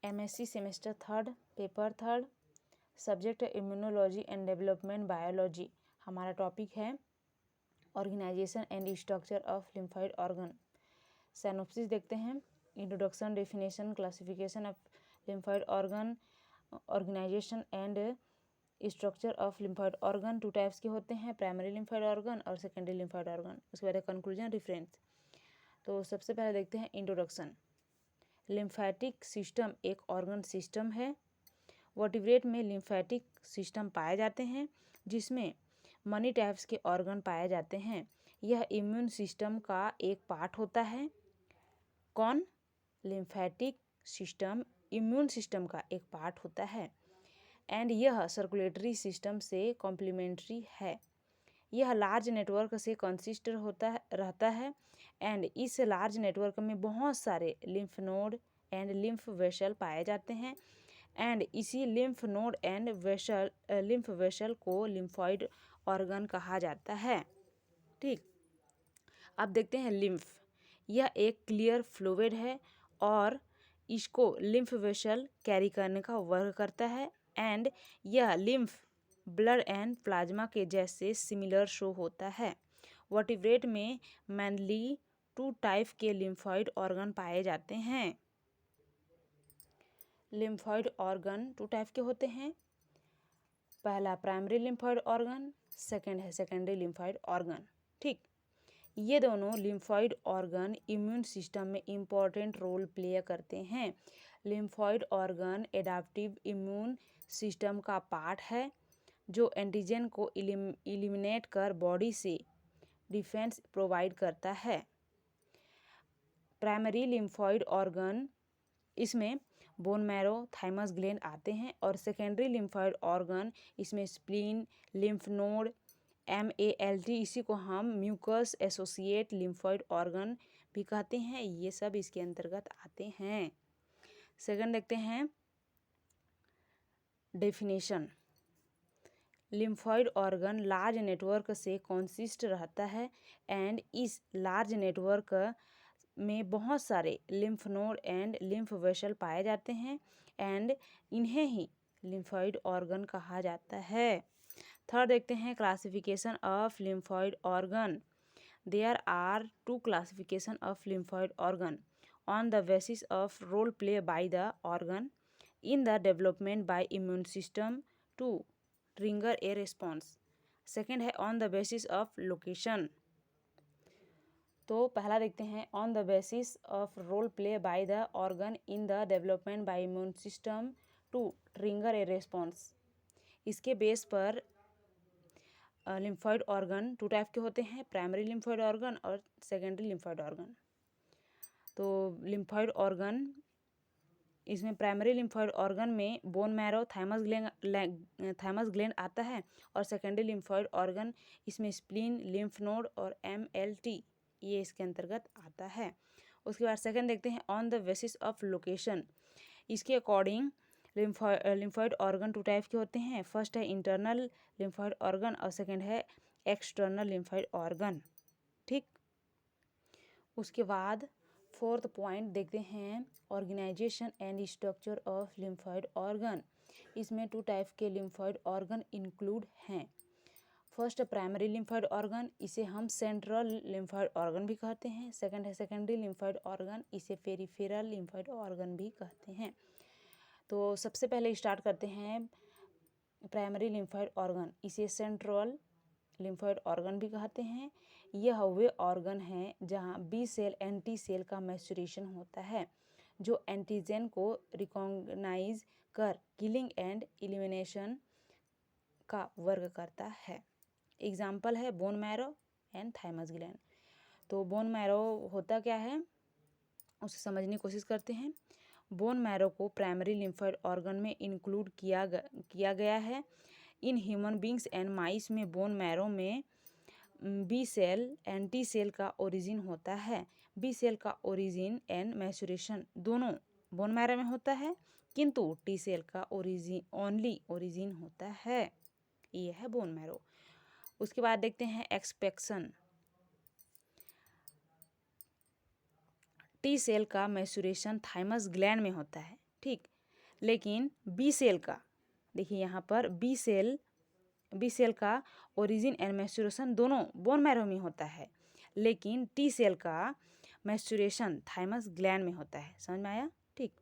MSc semester 3rd paper 3rd subject immunology and development biology. हमारा topic है organisation and structure of lymphoid organ. Synopsis देखते हैं। Introduction, definition, classification of lymphoid organ, organisation and structure of lymphoid organ. 2 types के होते हैं, primary lymphoid organ और secondary lymphoid organ. उसके बाद कंक्लूजन, रेफरेंस। तो सबसे पहले देखते हैं इंट्रोडक्शन। लिम्फैटिक सिस्टम एक ऑर्गन सिस्टम है। वर्टिब्रेट में लिम्फैटिक सिस्टम पाए जाते हैं जिसमें मनी टाइप्स के ऑर्गन पाए जाते हैं। यह इम्यून सिस्टम का एक पार्ट होता है। कौन? लिम्फैटिक सिस्टम इम्यून सिस्टम का एक पार्ट होता है एंड यह सर्कुलेटरी सिस्टम से कॉम्प्लीमेंट्री है। यह लार्ज नेटवर्क से कंसिस्ट रहता है एंड इस लार्ज नेटवर्क में बहुत सारे lymph node and lymph vessel पाए जाते हैं एंड इसी lymph node and lymph vessel को लिम्फॉइड ऑर्गन कहा जाता है। ठीक, अब देखते हैं लिम्फ। यह एक क्लियर फ्लूइड है और इसको लिम्फ वेसल कैरी करने का वर्क करता है एंड यह लिम्फ ब्लड एंड प्लाज्मा के जैसे सिमिलर शो होता है। वर्टिब्रेट में मेनली 2 टाइप के लिम्फॉइड ऑर्गन पाए जाते हैं। लिम्फॉइड ऑर्गन 2 टाइप के होते हैं। पहला प्राइमरी लिम्फॉइड ऑर्गन, सेकंड है सेकेंडरी लिम्फॉइड ऑर्गन। ठीक, ये दोनों लिम्फॉइड ऑर्गन इम्यून सिस्टम में इम्पॉर्टेंट रोल प्ले करते हैं। Lymphoid organ adaptive immune system का पार्ट है जो एंटीजन को इलिमिनेट कर बॉडी से डिफेंस प्रोवाइड करता है। प्राइमरी लिम्फॉइड ऑर्गन इसमें बोन मैरो, थाइमस ग्लैंड आते हैं और सेकेंडरी लिम्फॉइड ऑर्गन इसमें स्प्लीन, लिम्फ नोड, MALT, इसी को हम म्यूकस एसोसिएट लिम्फॉइड ऑर्गन भी कहते हैं। ये सब इसके अंतर्गत आते हैं। सेकंड देखते हैं definition. Lymphoid organ large network से कंसिस्ट रहता है एंड इस लार्ज नेटवर्क में बहुत सारे lymph node and lymph vessel पाए जाते हैं एंड इन्हें ही लिम्फॉइड ऑर्गन कहा जाता है। थर्ड देखते हैं classification of lymphoid organ. There are 2 classification of lymphoid organ on the basis of role play by the organ in the development by immune system to trigger a response. Second है on the basis of location. तो पहला देखते हैं on the basis of role play by the organ in the development by immune system to trigger a response. इसके base पर lymphoid organ 2 type के होते हैं, प्राइमरी लिम्फॉइड ऑर्गन और सेकेंडरी लिम्फॉइड ऑर्गन। तो लिम्फॉइड ऑर्गन इसमें primary lymphoid organ में bone marrow, thymus gland आता है और सेकेंडरी लिम्फॉइड ऑर्गन इसमें स्प्लीन, लिम्फ नोड और MLT ये इसके अंतर्गत आता है। उसके बाद सेकंड देखते हैं on the basis of location. इसके अकॉर्डिंग लिम्फॉइड ऑर्गन 2 टाइप के होते हैं। फर्स्ट है इंटरनल लिम्फॉइड ऑर्गन और सेकंड है एक्सटर्नल लिम्फॉइड ऑर्गन। ठीक, उसके बाद फोर्थ पॉइंट देखते हैं organisation and structure of lymphoid organ. इसमें 2 टाइप के लिम्फॉइड ऑर्गन इंक्लूड हैं। फर्स्ट प्राइमरी लिम्फॉइड ऑर्गन, इसे हम सेंट्रल लिम्फॉइड ऑर्गन भी कहते हैं। सेकंड है सेकेंडरी लिम्फॉइड ऑर्गन, इसे पेरिफेरल लिम्फॉइड ऑर्गन भी कहते हैं। तो सबसे पहले स्टार्ट करते हैं प्राइमरी लिम्फॉइड ऑर्गन, इसे सेंट्रल लिम्फॉइड ऑर्गन भी कहते हैं। यह वे ऑर्गन हैं जहां बी सेल एंटी सेल का मैच्योरेशन होता है जो एंटीजन को रिकॉग्नाइज कर किलिंग एंड एलिमिनेशन का वर्क करता है। एग्जाम्पल है bone marrow and thymus gland. तो बोन मैरो होता क्या है उसे समझने की कोशिश करते हैं। बोन मैरो को प्राइमरी लिम्फॉइड ऑर्गन में इंक्लूड किया गया है। इन ह्यूमन बींग्स एंड माइस में बोन मैरो में बी सेल एंटी सेल का ओरिजिन होता है। बी सेल का ओरिजिन एंड मैच्योरेशन दोनों बोन मैरो में होता है किंतु टी सेल का ओरिजिन होता है। ये है बोन मैरो। उसके बाद देखते हैं एक्सपेक्शन। टी सेल का मैच्योरेशन थाइमस ग्लैंड में होता है। ठीक, लेकिन बी सेल का, देखिए यहाँ पर बी सेल का ओरिजिन एंड मैच्योरेशन दोनों बोन मैरो में होता है, लेकिन टी सेल का मैच्योरेशन थाइमस ग्लैंड में होता है। समझ में आया? ठीक।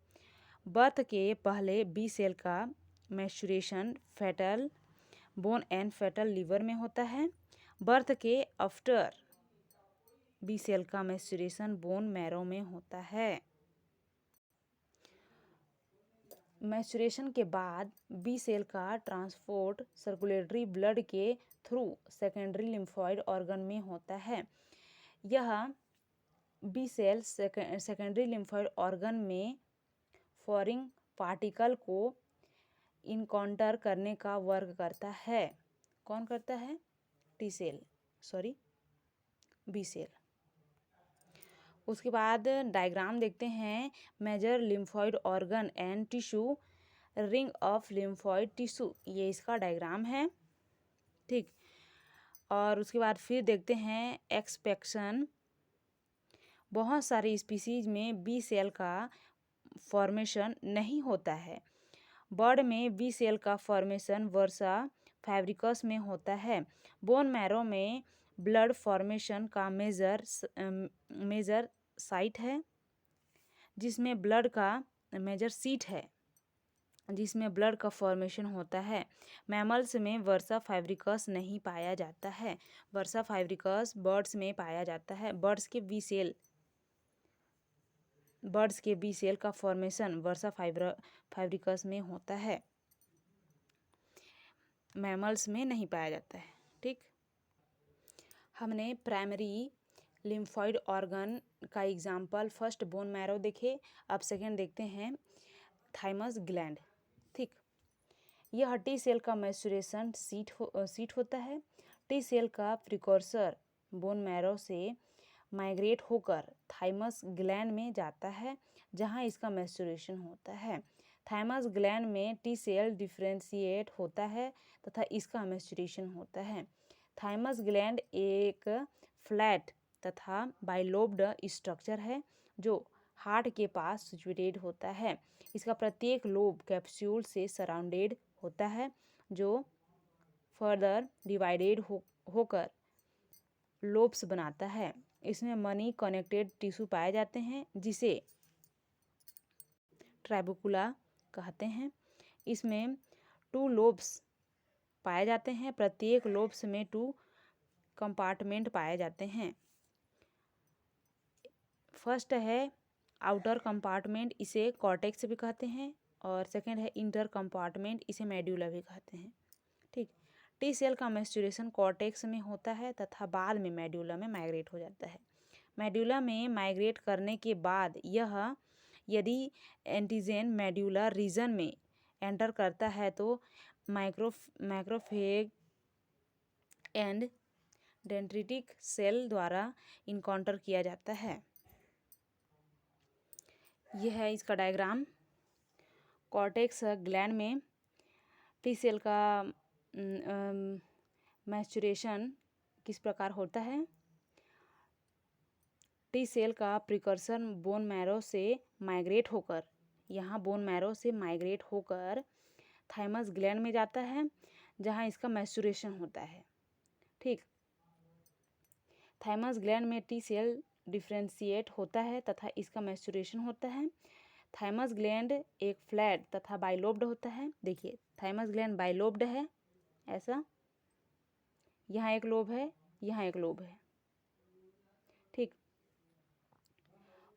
बर्थ के पहले बी सेल का मैच्योरेशन फेटल बोन एंड फेटल लीवर में होता है। बर्थ के आफ्टर बी सेल का मैच्योरेशन बोन मैरो में होता है। मैच्योरेशन के बाद बी सेल का ट्रांसपोर्ट सर्कुलेटरी ब्लड के थ्रू सेकेंडरी लिम्फॉइड ऑर्गन में होता है। यह बी सेल सेकेंडरी लिम्फॉइड ऑर्गन में फॉरिन पार्टिकल को इनकाउंटर करने का वर्क करता है। कौन करता है? B cell. उसके बाद डायग्राम देखते हैं। Major lymphoid organ and tissue, ring of lymphoid tissue, ये इसका डायग्राम है। ठीक। और उसके बाद फिर देखते हैं एक्सपेक्शन। बहुत सारी स्पीसीज में बी सेल का फॉर्मेशन नहीं होता है। बर्ड में बी सेल का फॉर्मेशन वर्सा फैब्रिकस में होता है। बोन मैरो में ब्लड फॉर्मेशन का मेजर साइट है, जिसमें ब्लड का मेजर सीट है, जिसमें ब्लड का फॉर्मेशन होता है। मैमल्स में वर्सा फैब्रिकस नहीं पाया जाता है। वर्सा फैब्रिकस बर्ड्स में पाया जाता है। बर्ड्स के बी सेल का फॉर्मेशन वर्सा फैब्रिकस में होता है, मैमल्स में नहीं पाया जाता है। ठीक। हमने प्राइमरी लिम्फॉइड ऑर्गन का एग्जाम्पल फर्स्ट बोन मैरो देखे। अब सेकेंड देखते हैं थाइमस ग्लैंड। ठीक। यह टी सेल का मैच्योरेशन सीट होता है। टी सेल का प्रिकॉर्सर बोन मैरो से माइग्रेट होकर थाइमस ग्लैंड में जाता है, जहां इसका मैच्योरेशन होता है। थाइमस ग्लैंड में टी सेल डिफ्रेंशिएट होता है तथा इसका मैच्योरेशन होता है। थाइमस ग्लैंड एक फ्लैट तथा बाइलोब्ड स्ट्रक्चर है जो हार्ट के पास सिचुएटेड होता है। इसका प्रत्येक लोब कैप्सूल से सराउंडेड होता है, जो फर्दर डिवाइडेड होकर लोब्स बनाता है। इसमें मनी कनेक्टेड टिश्यू पाए जाते हैं, जिसे ट्राइबुकुला कहते हैं। इसमें 2 लोब्स पाए जाते हैं। प्रत्येक लोब्स में 2 कंपार्टमेंट पाए जाते हैं। फर्स्ट है आउटर कंपार्टमेंट, इसे कॉर्टेक्स भी कहते हैं, और सेकंड है इंटर कंपार्टमेंट, इसे मेड्यूला भी कहते हैं। ठीक। टी सेल का मैच्योरेशन कॉर्टेक्स में होता है तथा बाद में मेड्यूला में माइग्रेट हो जाता है। मेड्यूला में माइग्रेट करने के बाद यह यदि एंटीजन मेड्यूलर रीजन में एंटर करता है तो मैक्रोफेज एंड डेंड्रिटिक सेल द्वारा इनकाउंटर किया जाता है। यह है इसका डायग्राम। कॉर्टेक्स ग्लैंड में टी सेल का मैच्योरेशन किस प्रकार होता है। टी सेल का प्रिकर्सर बोन मैरो से माइग्रेट होकर थाइमस ग्लैंड में जाता है, जहां इसका मैच्योरेशन होता है। ठीक। थाइमस ग्लैंड में टी सेल डिफ्रेंशिएट होता है तथा इसका मैच्योरेशन होता है। थाइमस ग्लैंड एक फ्लैट तथा बाइलोब्ड होता है। देखिए थाइमस ग्लैंड बाइलोब्ड है, ऐसा, यहाँ एक लोब है, यहाँ एक लोब है। ठीक।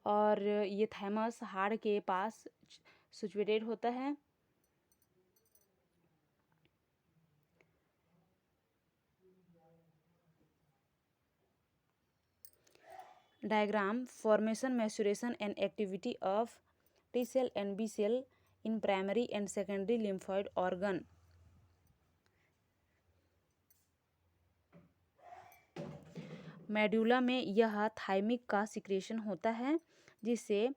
और ये थाइमस हार्ट के पास सिचुएटेड होता है। Diagram formation, maturation and activity of T cell and B cell in primary and secondary lymphoid organ. Medulla में यह थाइमिक का सिक्रेशन होता है, जिससे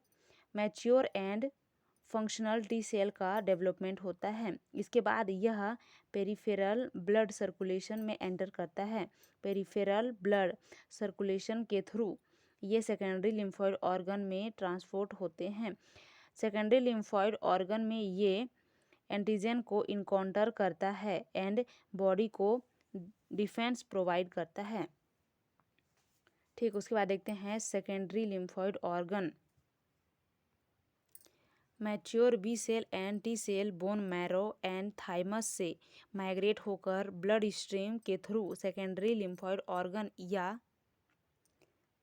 mature and functional T cell का डेवलपमेंट होता है। इसके बाद यह पेरिफेरल ब्लड सर्कुलेशन में एंटर करता है। पेरिफेरल ब्लड सर्कुलेशन के थ्रू ये सेकेंडरी लिम्फॉइड ऑर्गन में ट्रांसपोर्ट होते हैं। सेकेंडरी लिम्फॉइड ऑर्गन में ये एंटीजन को इनकाउंटर करता है एंड बॉडी को डिफेंस प्रोवाइड करता है। ठीक, उसके बाद देखते हैं secondary lymphoid organ. Mature B cell and T cell bone marrow and thymus से माइग्रेट होकर ब्लड स्ट्रीम के थ्रू सेकेंडरी लिम्फॉइड ऑर्गन या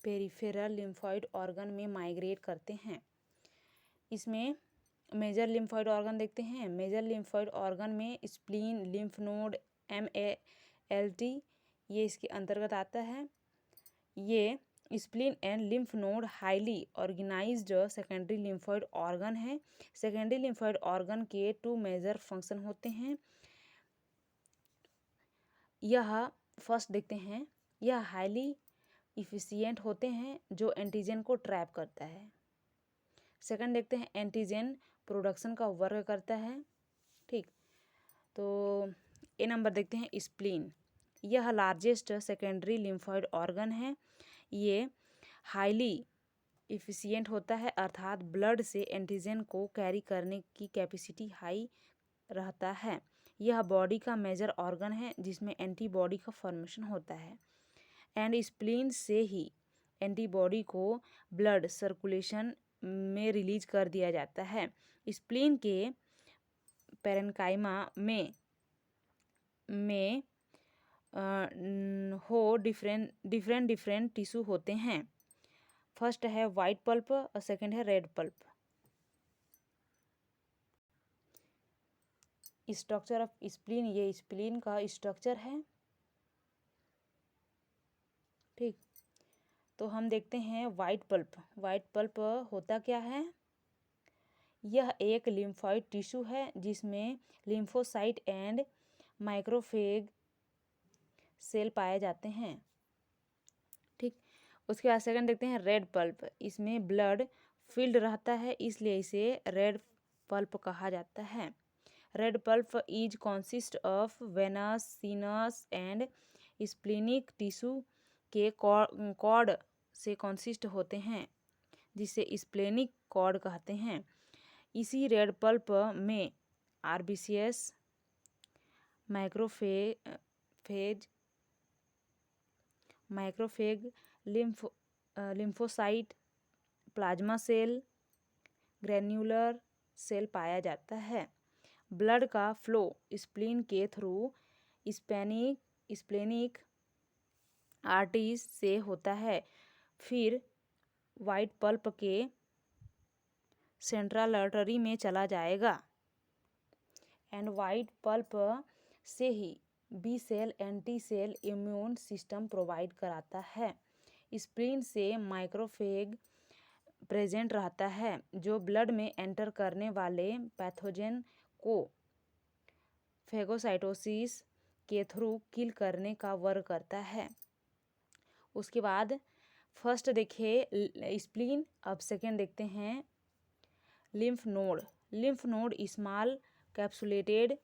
पेरिफेरल लिम्फॉइड ऑर्गन में माइग्रेट करते हैं। इसमें मेजर लिम्फॉइड ऑर्गन देखते हैं। मेजर लिम्फॉइड ऑर्गन में स्प्लीन, लिम्फ नोड, MALT ये इसके अंतर्गत आता है। ये spleen and lymph node highly organised secondary lymphoid organ है। सेकेंडरी लिम्फॉइड ऑर्गन के 2 मेजर फंक्शन होते हैं। यह फर्स्ट देखते हैं, यह हाईली इफिशिएंट होते हैं जो एंटीजन को ट्रैप करता है। सेकंड देखते हैं एंटीजन प्रोडक्शन का वर्क करता है। ठीक, तो ए नंबर देखते हैं स्प्लीन। यह लार्जेस्ट सेकेंडरी लिम्फॉइड ऑर्गन है। ये हाईली इफिशिएंट होता है, अर्थात ब्लड से एंटीजन को कैरी करने की कैपेसिटी हाई रहता है। यह बॉडी का मेजर ऑर्गन है जिसमें एंटीबॉडी का फॉर्मेशन होता है एंड स्प्लीन से ही एंटीबॉडी को ब्लड सर्कुलेशन में रिलीज कर दिया जाता है। स्प्लीन के पैरेन्काइमा में डिफरेंट टिश्यू होते हैं। फर्स्ट है वाइट पल्प और सेकंड है red pulp. Structure of spleen, ये स्प्लीन का स्ट्रक्चर है। ठीक, तो हम देखते हैं वाइट पल्प। वाइट पल्प होता क्या है? यह एक लिम्फॉइड टिश्यू है जिसमें लिम्फोसाइट एंड माइक्रोफेग सेल पाए जाते हैं। ठीक, उसके बाद सेकंड देखते हैं रेड पल्प। इसमें ब्लड फिल्ड रहता है, इसलिए इसे रेड पल्प कहा जाता है। Red pulp is consist of venous, sinus and splenic tissue के कॉर्ड से कॉन्सिस्ट होते हैं, जिसे स्प्लेनिक कॉर्ड कहते हैं। इसी रेड पल्प में RBCs, macrophage, lymphocyte, plasma cell, granular cell पाया जाता है। ब्लड का फ्लो स्प्लीन के थ्रू स्प्लेनिक आर्टरीज से होता है, फिर वाइट पल्प के सेंट्रल आर्टरी में चला जाएगा एंड वाइट पल्प से ही B cell and T cell immune system provide कराता है। स्प्लीन से माइक्रोफेग प्रेजेंट रहता है जो ब्लड में एंटर करने वाले पैथोजन को फेगोसाइटोसिस के थ्रू किल करने का वर्क करता है। उसके बाद फर्स्ट देखिए स्प्लीन, अब सेकेंड देखते हैं lymph node. Lymph node small capsulated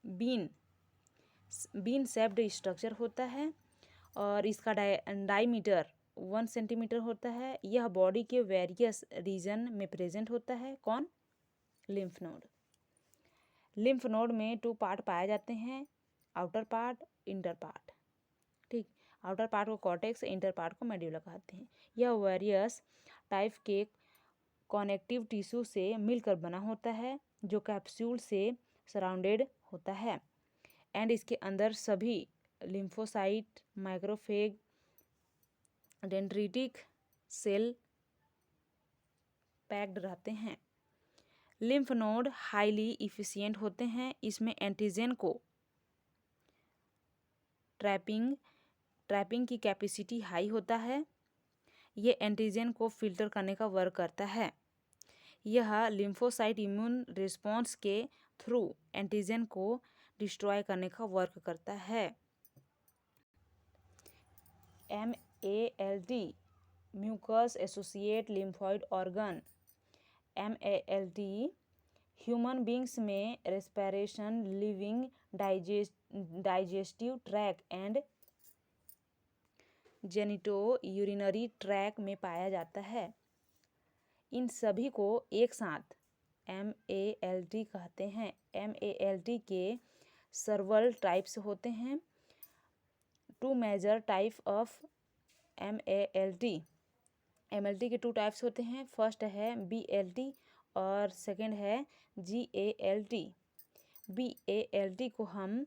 bean shaped structure होता है और इसका डायमीटर 1 सेंटीमीटर होता है। यह बॉडी के वेरियस रीजन में प्रेजेंट होता है। कौन? Lymph node. लिम्फ नोड में 2 पार्ट पाए जाते हैं, आउटर पार्ट, इंटर पार्ट। ठीक, आउटर पार्ट को कॉर्टेक्स, इंटर पार्ट को मेड्यूला कहते हैं। यह वेरियस टाइप के कनेक्टिव टिश्यू से मिलकर बना होता है जो कैप्सूल से सराउंडेड होता है एंड इसके अंदर सभी लिम्फोसाइट, माइक्रोफेग, डेंड्रिटिक सेल पैक्ड रहते हैं। लिम्फ नोड हाईली इफिशिएंट होते हैं। इसमें एंटीजन को ट्रैपिंग की कैपेसिटी हाई होता है। ये एंटीजन को फिल्टर करने का वर्क करता है। यह लिम्फोसाइट इम्यून रिस्पॉन्स के थ्रू एंटीजन को डिस्ट्रॉय करने का वर्क करता है। MALT mucus associate lymphoid organ. MALT human beings में respiration, living, digestive tract and genitourinary tract में पाया जाता है। इन सभी को एक साथ MALT कहते हैं। MALT के सर्वल टाइप्स होते हैं। Two major type of MALT। MLT के 2 टाइप्स होते हैं। फर्स्ट है BLT और सेकंड है GALT। BALT को हम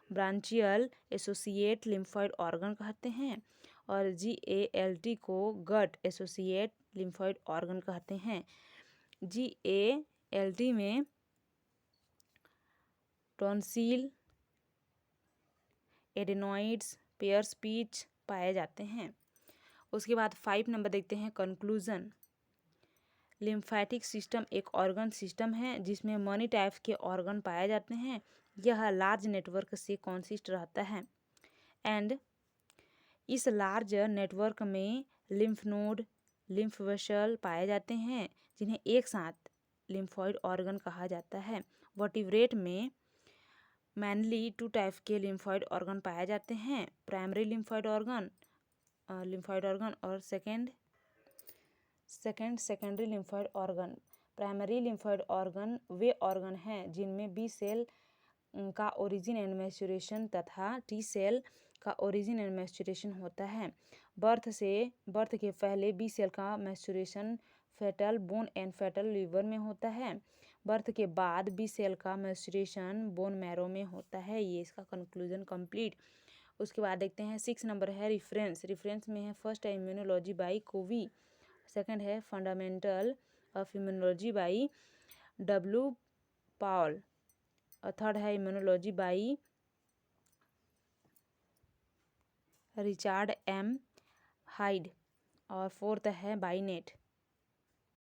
ब्रांचियल एसोसिएट लिम्फोइड ऑर्गन कहते हैं और GALT को गट एसोसिएट लिम्फोइड ऑर्गन कहते हैं। GALT में टॉन्सिल, एडेनॉइड्स, पेयर स्पीच पाए जाते हैं। उसके बाद 5 नंबर देखते हैं कंक्लूजन। लिम्फेटिक सिस्टम एक ऑर्गन सिस्टम है जिसमें मनी टाइप्स के ऑर्गन पाए जाते हैं। यह लार्ज नेटवर्क से कॉन्सिस्ट रहता है एंड इस लार्ज नेटवर्क में लिम्फ नोड, लिम्फ वेसल पाए जाते हैं जिन्हें एक साथ लिम्फोइड ऑर्गन कहा जाता है। वर्टिब्रेट में मैनली 2 टाइप के लिम्फोइड ऑर्गन पाए जाते हैं। प्राइमरी लिम्फोइड ऑर्गन और secondary lymphoid organ. Primary lymphoid organ वे ऑर्गन हैं जिनमें बी सेल का ओरिजिन एंड मैच्योरेशन तथा टी सेल का ओरिजिन एंड मैच्योरेशन होता है। बर्थ के पहले बी सेल का मैच्योरेशन फेटल बोन एंड फेटल लीवर में होता है। बर्थ के बाद बी सेल का मैच्योरेशन बोन मैरो में होता है। ये इसका कंक्लूजन कंप्लीट। उसके बाद देखते हैं 6 नंबर है रेफरेंस में है फर्स्ट है इम्यूनोलॉजी बाई कोवी, सेकंड है fundamental of immunology by W Paul और थर्ड है immunology by Richard M hide और फोर्थ है बाई नेट।